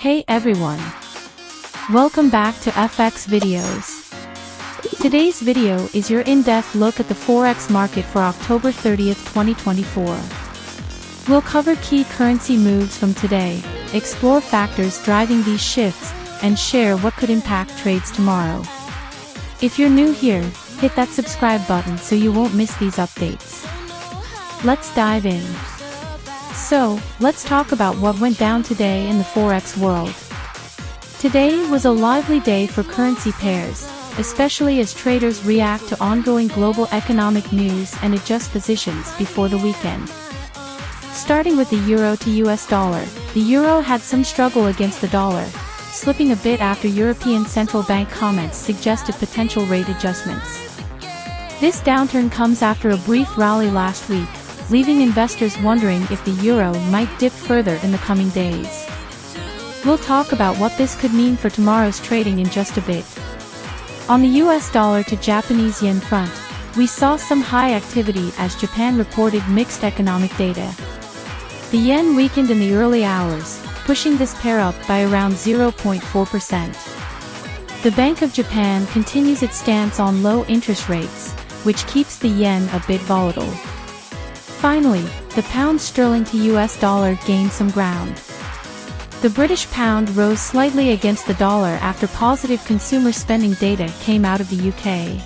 Hey everyone! Welcome back to FX Videos. Today's video is your in-depth look at the Forex market for October 30th, 2024. We'll cover key currency moves from today, explore factors driving these shifts, and share what could impact trades tomorrow. If you're new here, hit that subscribe button so you won't miss these updates. Let's dive in. So, let's talk about what went down today in the Forex world. Today was a lively day for currency pairs, especially as traders react to ongoing global economic news and adjust positions before the weekend. Starting with the euro to US dollar, the euro had some struggle against the dollar, slipping a bit after European Central Bank comments suggested potential rate adjustments. This downturn comes after a brief rally last week, leaving investors wondering if the euro might dip further in the coming days. We'll talk about what this could mean for tomorrow's trading in just a bit. On the US dollar to Japanese yen front, we saw some high activity as Japan reported mixed economic data. The yen weakened in the early hours, pushing this pair up by around 0.4%. The Bank of Japan continues its stance on low interest rates, which keeps the yen a bit volatile. Finally, the pound sterling to US dollar gained some ground. The British pound rose slightly against the dollar after positive consumer spending data came out of the UK.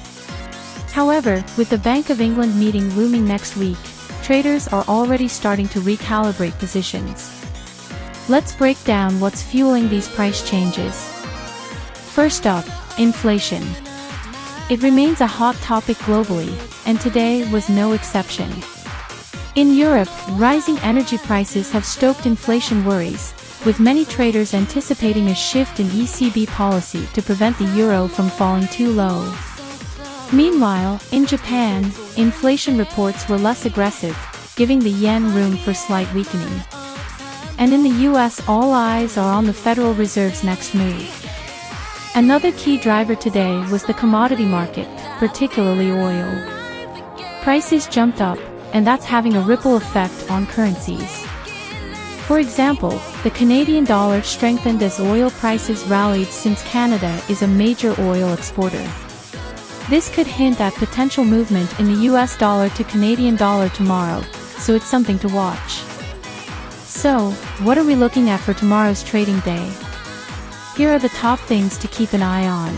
However, with the Bank of England meeting looming next week, traders are already starting to recalibrate positions. Let's break down what's fueling these price changes. First up, inflation. It remains a hot topic globally, and today was no exception. In Europe, rising energy prices have stoked inflation worries, with many traders anticipating a shift in ECB policy to prevent the euro from falling too low. Meanwhile, in Japan, inflation reports were less aggressive, giving the yen room for slight weakening. And in the US, all eyes are on the Federal Reserve's next move. Another key driver today was the commodity market, particularly oil. Prices jumped up, and that's having a ripple effect on currencies. For example, the Canadian dollar strengthened as oil prices rallied since Canada is a major oil exporter. This could hint at potential movement in the US dollar to Canadian dollar tomorrow, so it's something to watch. So, what are we looking at for tomorrow's trading day? Here are the top things to keep an eye on.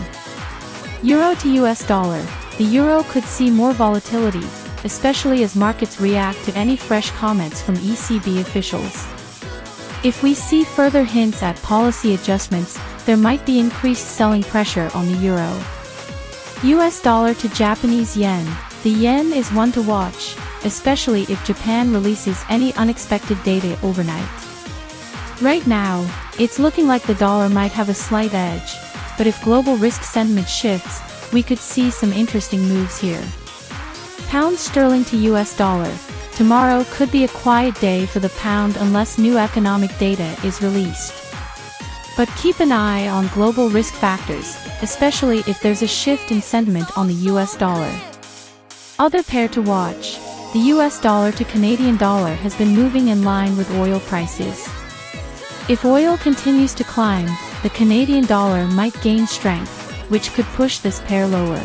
Euro to US dollar. The euro could see more volatility, especially as markets react to any fresh comments from ECB officials. If we see further hints at policy adjustments, there might be increased selling pressure on the euro. US dollar to Japanese yen. The yen is one to watch, especially if Japan releases any unexpected data overnight. Right now, it's looking like the dollar might have a slight edge, but if global risk sentiment shifts, we could see some interesting moves here. Pound sterling to US dollar. Tomorrow could be a quiet day for the pound unless new economic data is released. But keep an eye on global risk factors, especially if there's a shift in sentiment on the US dollar. Other pair to watch. The US dollar to Canadian dollar has been moving in line with oil prices. If oil continues to climb, the Canadian dollar might gain strength, which could push this pair lower.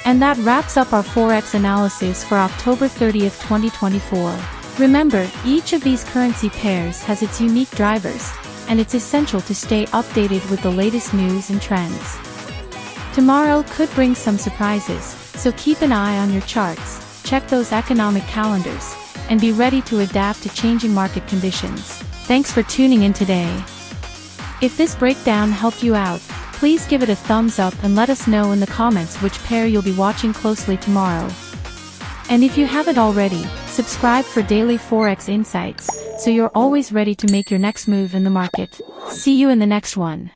And that wraps up our Forex analysis for October 30th, 2024. Remember, each of these currency pairs has its unique drivers, and it's essential to stay updated with the latest news and trends. Tomorrow could bring some surprises, so keep an eye on your charts, check those economic calendars, and be ready to adapt to changing market conditions. Thanks for tuning in today. If this breakdown helped you out, please give it a thumbs up and let us know in the comments which pair you'll be watching closely tomorrow. And if you haven't already, subscribe for daily Forex insights, so you're always ready to make your next move in the market. See you in the next one.